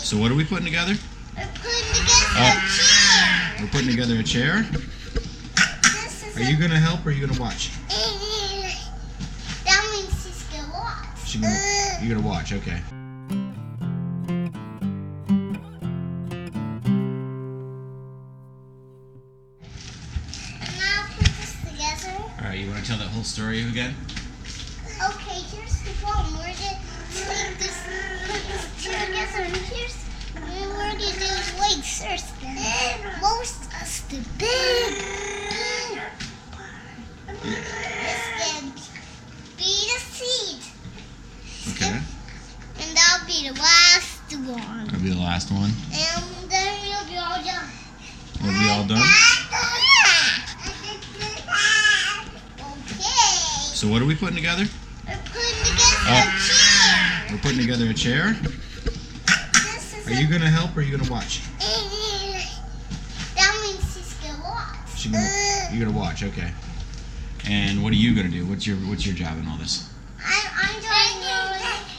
So what are we putting together? We're putting together a chair. We're putting together a chair? Are you going to help or are you going to watch? That means she's going to watch. You're going to watch, okay. And now put this together. Alright, you want to tell that whole story again? Okay, here's the problem. We're going to take this, put this chair together, and here's what we're going to do is legs first. Most us the big. This can be the seed. Okay. And that'll be the last one. That'll be the last one. And then we'll be all done. We'll be all done? Okay. So what are we putting together? We're putting together a chair. We're putting together a chair? Are you going to help or are you going to watch? That means she's going to watch. You're going to watch, okay. And what are you going to do? What's your job in all this? I'm doing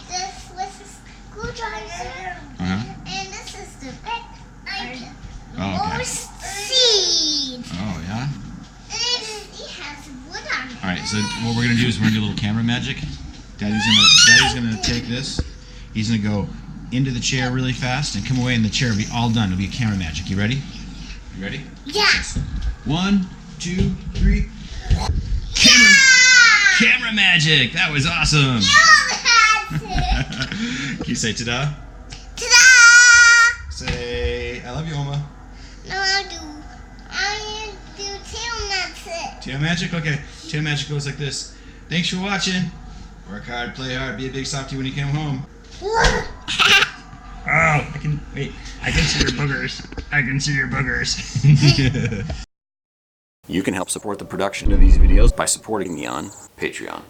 this with this screwdriver. And this is the big item. Most seed. Oh, yeah? And it has wood on it. Alright, so what we're going to do is we're going to do a little camera magic. Daddy's gonna take this. He's going to go into the chair really fast and come away and the chair will be all done. It'll be a camera magic. You ready? You ready? Yes. 1, 2, 3. Camera magic! That was awesome! Can you say ta-da? Ta-da! Say, I love you, Oma. No, I do tail magic. Tail magic? Okay. Tail magic goes like this. Thanks for watching. Work hard, play hard, be a big softie when you come home. Oh, I can see your boogers. I can see your boogers. You can help support the production of these videos by supporting me on Patreon.